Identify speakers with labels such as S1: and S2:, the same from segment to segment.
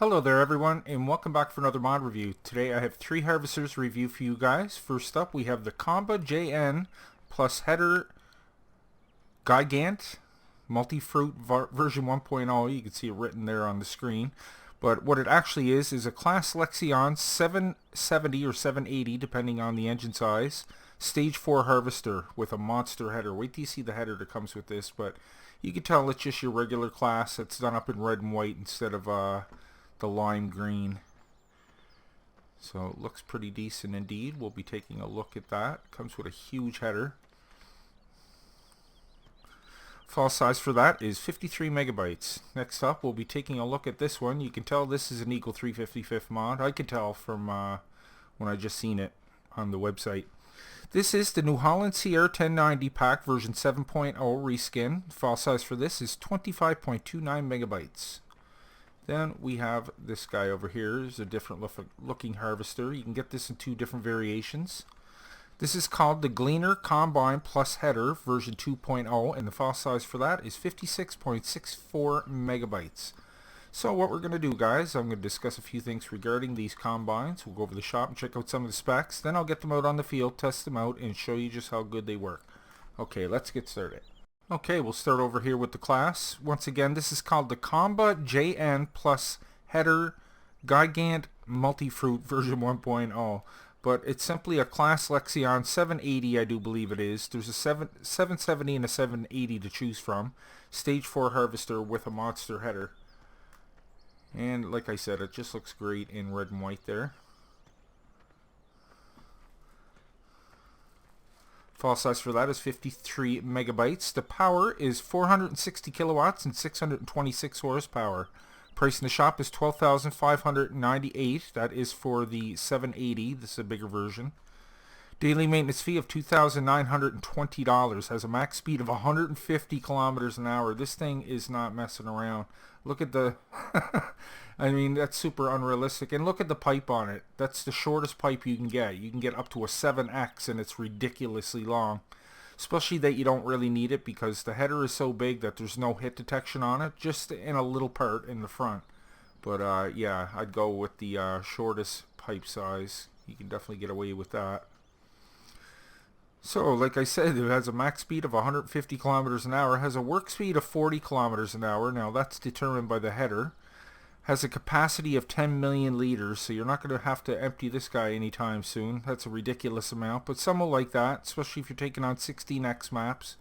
S1: Hello there everyone, and welcome back for another mod review. Today I have 3 harvesters to review for you guys. First up we have the Comba JN plus header Gigant multi-fruit version 1.0. You can see it written there on the screen. But what it actually is a class Lexion 770 or 780 depending on the engine size. Stage 4 harvester with a monster header. Wait till you see the header that comes with this, but you can tell it's just your regular class. It's done up in red and white instead of the lime green. So it looks pretty decent indeed. We'll be taking a look at that. Comes with a huge header. File size for that is 53 megabytes. Next up we'll be taking a look at this one. You can tell this is an Eagle 355 mod. I can tell from when I just seen it on the website. This is the New Holland Sierra 1090 pack version 7.0 reskin. File size for this is 25.29 megabytes. Then we have this guy over here. There's a different looking harvester. You can get this in 2 different variations. This is called the Gleaner Combine Plus Header version 2.0, and the file size for that is 56.64 megabytes. So what we're going to do, guys, I'm going to discuss a few things regarding these combines. We'll go over the shop and check out some of the specs. Then I'll get them out on the field, test them out, and show you just how good they work. Okay, let's get started. Okay, we'll start over here with the class. Once again, this is called the Comba JN plus header Gigant multi-fruit version 1.0. But it's simply a class Lexion 780, I do believe it is. There's a 770 and a 780 to choose from. Stage 4 harvester with a monster header. And like I said, it just looks great in red and white there. File size for that is 53 megabytes. The power is 460 kilowatts and 626 horsepower. Price in the shop is $12,598. That is for the 780. This is a bigger version. Daily maintenance fee of $2,920. Has a max speed of 150 kilometers an hour. This thing is not messing around. Look at the I mean, that's super unrealistic. And look at the pipe on it. That's the shortest pipe you can get. You can get up to a 7X, and it's ridiculously long. Especially that you don't really need it because the header is so big that there's no hit detection on it, just in a little part in the front. But yeah, I'd go with the shortest pipe size. You can definitely get away with that. So, like I said, it has a max speed of 150 kilometers an hour, has a work speed of 40 kilometers an hour. Now, that's determined by the header. Has a capacity of 10 million liters, so you're not going to have to empty this guy anytime soon. That's a ridiculous amount, but some will like that, especially if you're taking on 16X maps.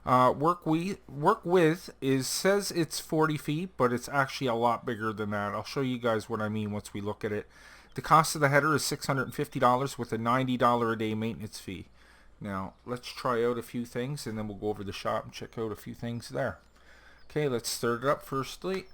S1: Work width says it's 40 feet, but it's actually a lot bigger than that. I'll show you guys what I mean once we look at it. The cost of the header is $650 with a $90 a day maintenance fee. Now, let's try out a few things, and then we'll go over the shop and check out a few things there. Okay, let's start it up firstly.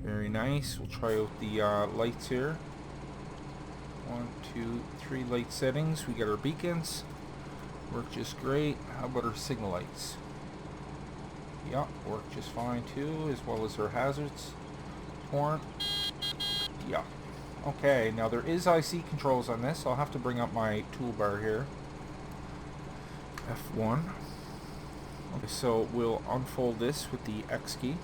S1: Very nice. We'll try out the lights here. 1, 2, 3 light settings. We got our beacons. Work just great. How about our signal lights? Yeah, work just fine too, as well as our hazards. Horn. Yeah. Okay, now there is IC controls on this. I'll have to bring up my toolbar here. F1. Okay, so we'll unfold this with the X key.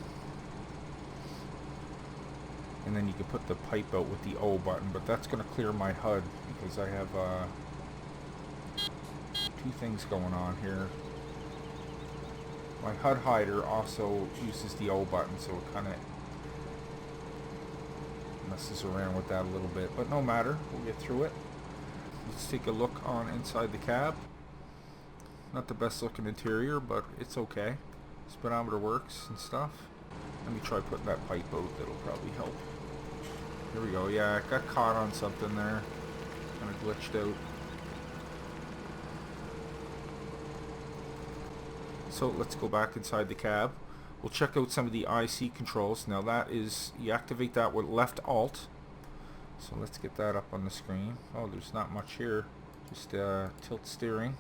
S1: And then you can put the pipe out with the O button, but that's going to clear my HUD because I have 2 things going on here. My HUD hider also uses the O button, so it kind of messes around with that a little bit, but no matter, we'll get through it. Let's take a look on inside the cab. Not the best looking interior, but it's okay. Speedometer works and stuff. Let me try putting that pipe out. That'll probably help. Here we go. Yeah, it got caught on something there. Kind of glitched out. So let's go back inside the cab. We'll check out some of the IC controls. Now that is, you activate that with left alt. So let's get that up on the screen. Oh, there's not much here. Just tilt steering.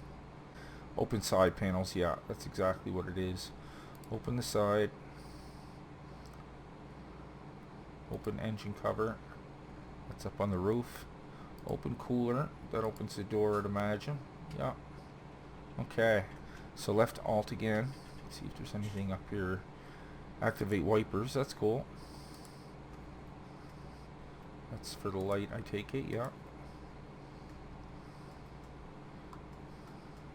S1: Open side panels. Yeah, that's exactly what it is. Open the side. Open engine cover. That's up on the roof. Open cooler. That opens the door, I'd imagine. Yeah. Okay. So left alt again. See if there's anything up here Activate wipers, that's cool. That's for the light, I take it, yeah.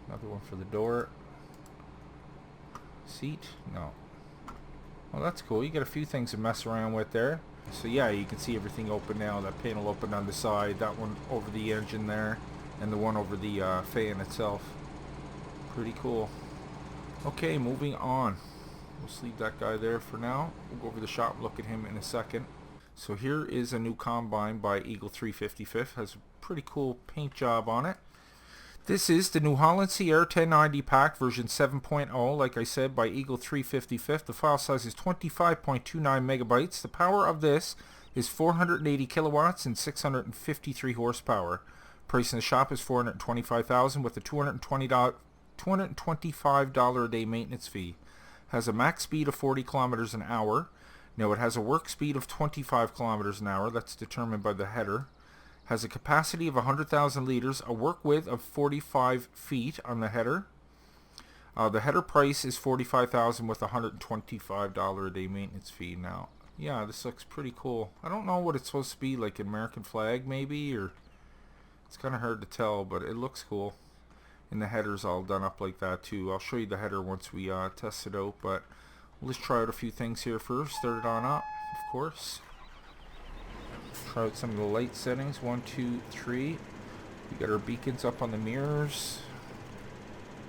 S1: Another one for the door. Seat? No. Well, that's cool. You got a few things to mess around with there. So yeah, you can see everything open now. That panel open on the side, that one over the engine there, and the one over the fan itself. Pretty cool. Okay, moving on. We'll just leave that guy there for now. We'll go over the shop and look at him in a second. So here is a new combine by Eagle 355. Has a pretty cool paint job on it. This is the New Holland Sierra 1090 pack version 7.0, like I said, by Eagle 355. The file size is 25.29 megabytes. The power of this is 480 kilowatts and 653 horsepower. Price in the shop is $425,000 with a $225 a day maintenance fee. Has a max speed of 40 kilometers an hour. Now it has a work speed of 25 kilometers an hour. That's determined by the header. Has a capacity of 100,000 liters, a work width of 45 feet on the header. The header price is $45,000 with a $125 a day maintenance fee. Now, yeah, this looks pretty cool. I don't know what it's supposed to be, like an American flag maybe, or it's kind of hard to tell, but it looks cool. And the header's all done up like that too. I'll show you the header once we test it out, but let's try out a few things here first. Start it on up, of course. Try out some of the light settings. 1, 2, 3. We got our beacons up on the mirrors.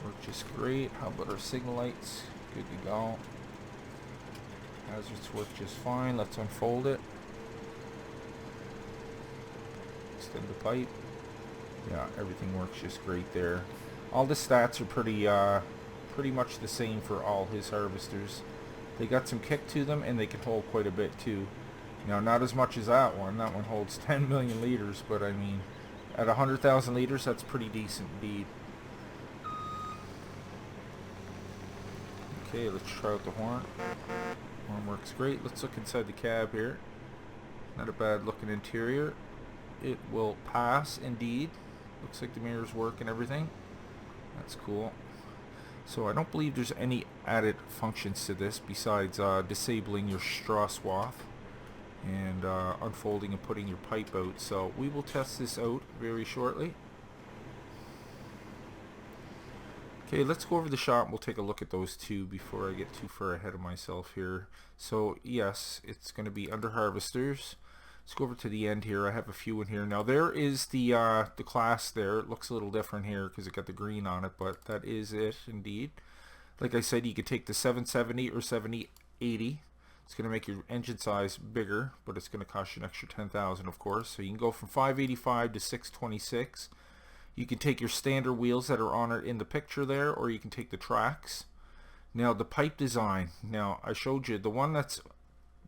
S1: Work just great. How about our signal lights? Good to go. Hazards work just fine. Let's unfold it. Extend the pipe. Yeah, everything works just great there. All the stats are pretty much the same for all his harvesters. They got some kick to them, and they can hold quite a bit too. Now, not as much as that one. That one holds 10 million liters, but I mean, at 100,000 liters, that's pretty decent indeed. Okay, let's try out the horn. Horn works great. Let's look inside the cab here. Not a bad looking interior. It will pass indeed. Looks like the mirrors work and everything. That's cool. So I don't believe there's any added functions to this besides disabling your straw swath and unfolding and putting your pipe out. So we will test this out very shortly. Okay, let's go over the shop and we'll take a look at those two before I get too far ahead of myself here. So yes, it's going to be under harvesters. Let's go over to the end here. I have a few in here. Now there is the class there. It looks a little different here because it got the green on it, but that is it indeed. Like I said, you could take the 770 or 7080. It's going to make your engine size bigger, but it's going to cost you an extra $10,000, of course. So you can go from 585 to 626. You can take your standard wheels that are on it in the picture there, or you can take the tracks. Now the pipe design. Now I showed you the one that's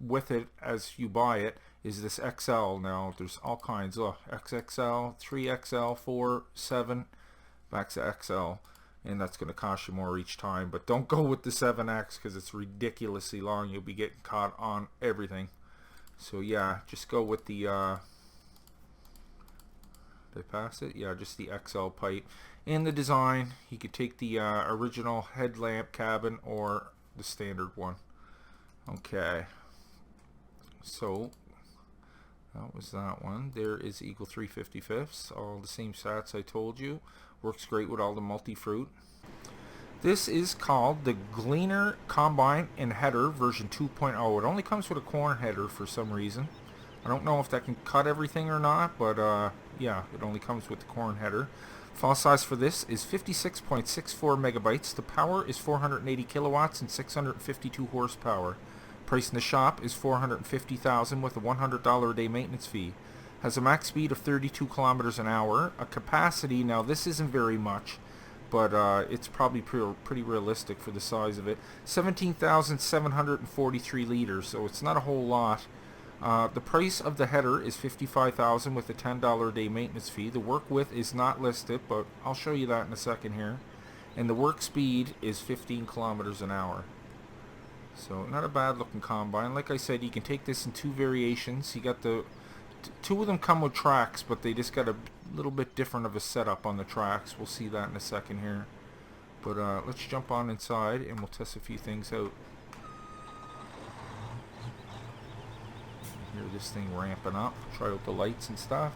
S1: with it as you buy it is this XL. Now there's all kinds. Oh, XXL, 3XL, 4, 7, back to XL. And that's going to cost you more each time. But don't go with the 7X because it's ridiculously long. You'll be getting caught on everything. So yeah, just go with the... did I pass it? Yeah, just the XL pipe. In the design, you could take the original headlamp cabin or the standard one. Okay. So, that was that one. There is Eagle 355s. All the same stats I told you. Works great with all the multi-fruit. This is called the Gleaner Combine and Header version 2.0. It only comes with a corn header for some reason. I don't know if that can cut everything or not, but yeah, it only comes with the corn header. File size for this is 56.64 megabytes. The power is 480 kilowatts and 652 horsepower. Price in the shop is $450,000 with a $100 a day maintenance fee. Has a max speed of 32 kilometers an hour. A capacity, now this isn't very much, but it's probably pretty realistic for the size of it. 17,743 liters, so it's not a whole lot. The price of the header is $55,000 with a $10 a day maintenance fee. The work width is not listed, but I'll show you that in a second here. And the work speed is 15 kilometers an hour. So not a bad looking combine. Like I said, you can take this in two variations. You got the two of them come with tracks, but they just got a little bit different of a setup on the tracks. We'll see that in a second here. But let's jump on inside and we'll test a few things out. Hear this thing ramping up. Try out the lights and stuff.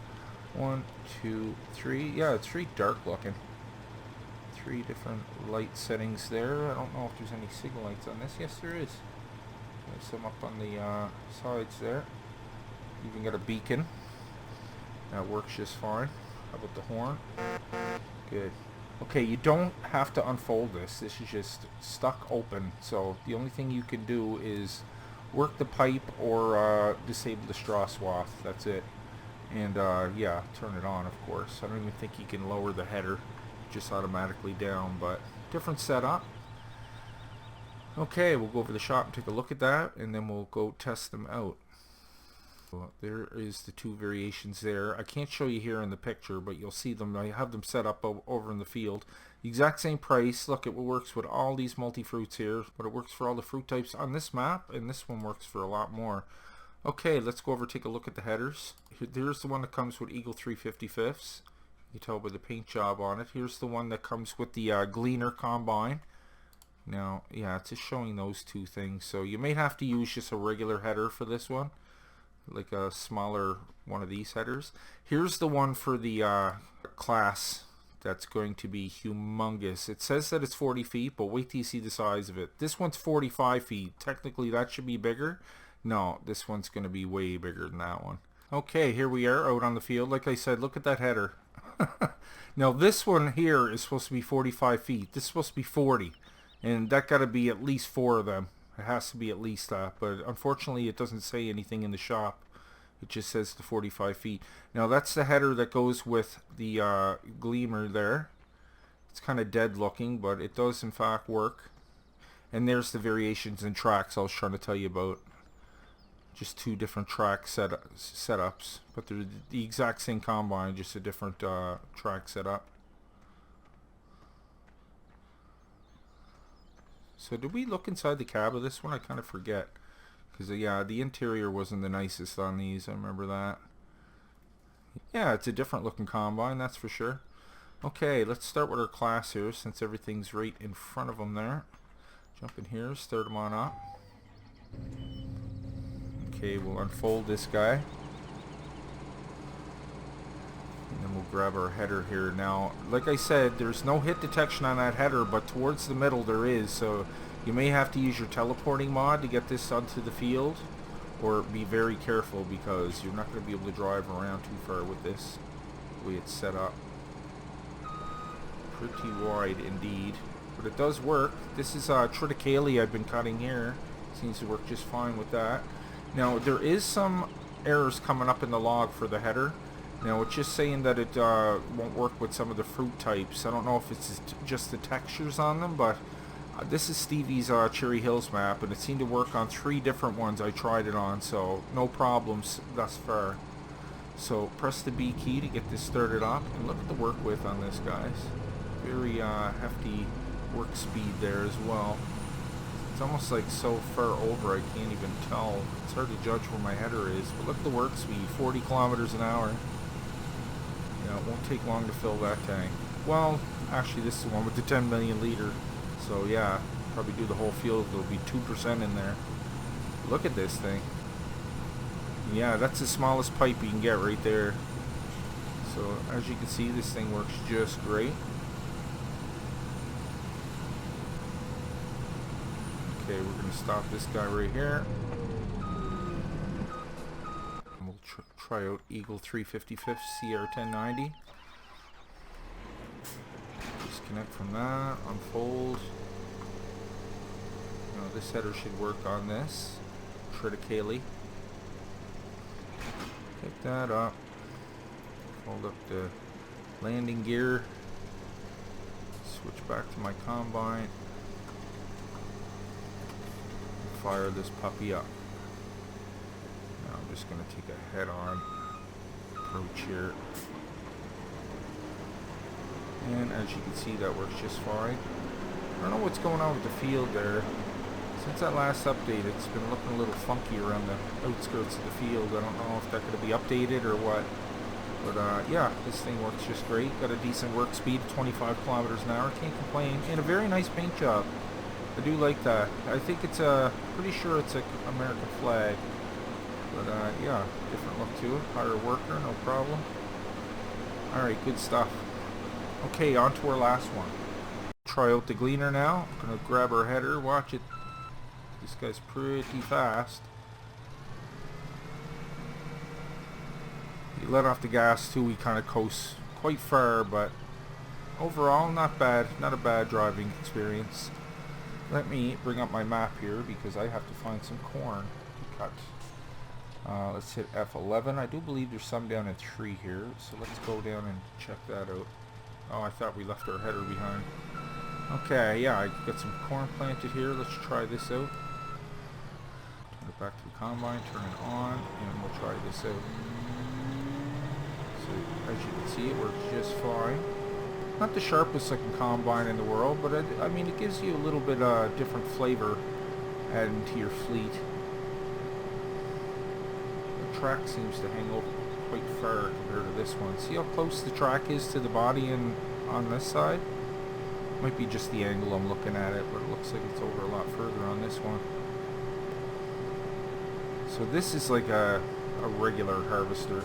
S1: 1, 2, 3. Yeah, it's pretty dark looking. 3 different light settings there. I don't know if there's any signal lights on this. Yes, there is. There's some up on the sides there. Even got a beacon. That works just fine. How about the horn? Good. Okay, you don't have to unfold this. This is just stuck open. So the only thing you can do is work the pipe or disable the straw swath. That's it. And yeah, turn it on, of course. I don't even think you can lower the header just automatically down, but different setup. Okay, we'll go over the shop and take a look at that, and then we'll go test them out. Well, there is the 2 variations there. I can't show you here in the picture, but you'll see them. I have them set up over in the field. The exact same price. Look, it works with all these multi-fruits here, but it works for all the fruit types on this map, and this one works for a lot more. Okay, let's go over and take a look at the headers. Here's the one that comes with Eagle 355s. You can tell by the paint job on it. Here's the one that comes with the Gleaner combine. Now, yeah, it's just showing those 2 things. So you may have to use just a regular header for this one, like a smaller one of these headers. Here's the one for the class that's going to be humongous. It says that it's 40 feet, but wait till you see the size of it. This one's 45 feet. Technically, that should be bigger. No, this one's going to be way bigger than that one. Okay, here we are out on the field. Like I said, look at that header. Now, this one here is supposed to be 45 feet. This is supposed to be 40. And that got to be at least 4 of them. It has to be at least that, but unfortunately it doesn't say anything in the shop. It just says the 45 feet. Now that's the header that goes with the Gleaner there. It's kind of dead looking, but it does in fact work. And there's the variations in tracks I was trying to tell you about. Just 2 different track setups, but they're the exact same combine, just a different track setup. So did we look inside the cab of this one? I kind of forget. Because yeah, the interior wasn't the nicest on these. I remember that. Yeah, it's a different looking combine, that's for sure. Okay, let's start with our class here since everything's right in front of them there. Jump in here, start them on up. Okay, we'll unfold this guy. And then we'll grab our header here. Now, like I said, there's no hit detection on that header, but towards the middle there is, so you may have to use your teleporting mod to get this onto the field, or be very careful because you're not going to be able to drive around too far with this, the way it's set up. Pretty wide indeed, but it does work. This is triticale I've been cutting here. Seems to work just fine with that. Now, there is some errors coming up in the log for the header. Now, it's just saying that it won't work with some of the fruit types. I don't know if it's just the textures on them, but this is Stevie's Cherry Hills map, and it seemed to work on 3 different ones I tried it on, so no problems thus far. So, press the B key to get this started up, and look at the work width on this, guys. Very hefty work speed there as well. It's almost like so far over I can't even tell. It's hard to judge where my header is, but look at the work speed, 40 kilometers an hour. Yeah, it won't take long to fill that tank. Well, actually this is the one with the 10 million liter. So yeah, probably do the whole field. There'll be 2% in there. Look at this thing. Yeah, that's the smallest pipe you can get right there. So as you can see, this thing works just great. Okay, we're going to stop this guy right here. And we'll try out Eagle 355 CR1090. Disconnect from that, unfold. Now this header should work on this. Triticale. Pick that up. Hold up the landing gear. Switch back to my combine. Fire this puppy up. Now I'm just going to take a head-on approach here. And as you can see, that works just fine. I don't know what's going on with the field there. Since that last update, it's been looking a little funky around the outskirts of the field. I don't know if that's going to be updated or what. But yeah, this thing works just great. Got a decent work speed, 25 kilometers an hour. Can't complain. And a very nice paint job. I do like that. I think it's pretty sure it's an American flag. But yeah, different look to it. Higher worker, no problem. Alright, good stuff. Okay, on to our last one. Try out the Gleaner now. I'm going to grab our header. Watch it. This guy's pretty fast. He let off the gas too. He kind of coasts quite far, but overall not bad. Not a bad driving experience. Let me bring up my map here because I have to find some corn to cut. Let's hit F11. I do believe there's some down in 3 here, so let's go down and check that out. Oh, I thought we left our header behind. Okay, yeah, I got some corn planted here. Let's try this out. Turn it back to the combine, turn it on, and we'll try this out. So, as you can see, it works just fine. Not the sharpest looking combine in the world, but I mean, it gives you a little bit different flavor adding to your fleet. The track seems to hang over quite far compared to this one. See how close the track is to the body and on this side? Might be just the angle I'm looking at it, but it looks like it's over a lot further on this one. So this is like a regular harvester,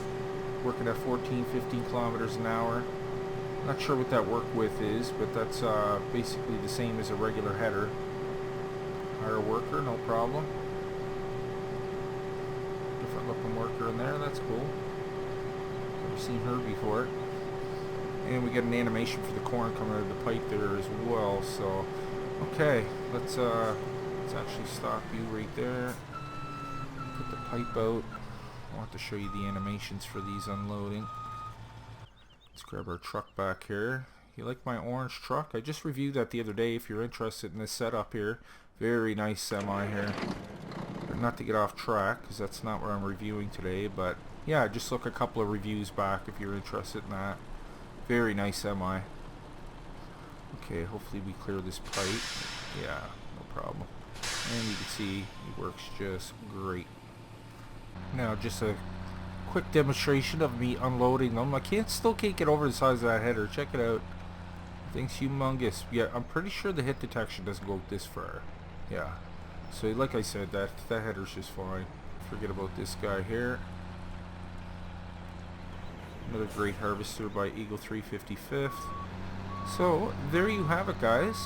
S1: working at 14-15 kilometers an hour. Not sure what that work width is, but that's basically the same as a regular header. Higher worker, no problem. Different looking worker in there, that's cool. Never seen her before. And we get an animation for the corn coming out of the pipe there as well. So, okay, let's actually stop you right there. Put the pipe out. I want to show you the animations for these unloading. Let's grab our truck back here. You like my orange truck? I just reviewed that the other day if you're interested in this setup here. Very nice semi here. But not to get off track because that's not what I'm reviewing today, but yeah, just look a couple of reviews back if you're interested in that. Very nice semi. Okay, hopefully we clear this pipe. Yeah, no problem. And you can see it works just great. Now just a quick demonstration of me unloading them. Still can't get over the size of that header. Check it out. Thing's humongous. Yeah, I'm pretty sure the hit detection doesn't go this far. Yeah. So like I said, that header's just fine. Forget about this guy here. Another great harvester by Eagle 355th. So there you have it, guys.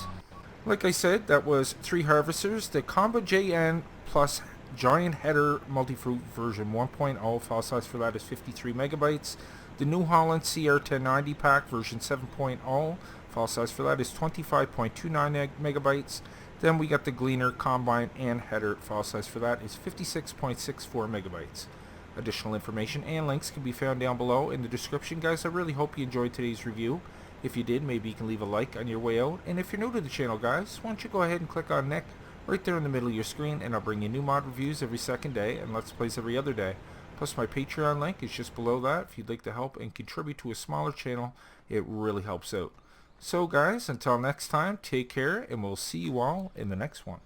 S1: Like I said, that was 3 harvesters. The Combo JN plus Giant Header Multi-Fruit version 1.0. File size for that is 53 megabytes. The New Holland CR1090 pack version 7.0. File size for that is 25.29 megabytes. Then we got the Gleaner Combine and Header. File size for that is 56.64 megabytes. Additional information and links can be found down below in the description, guys. I really hope you enjoyed today's review. If you did, maybe you can leave a like on your way out. And if you're new to the channel, guys, why don't you go ahead and click on Nick right there in the middle of your screen, and I'll bring you new mod reviews every second day and Let's Plays every other day. Plus my Patreon link is just below that. If you'd like to help and contribute to a smaller channel, it really helps out. So guys, until next time, take care, and we'll see you all in the next one.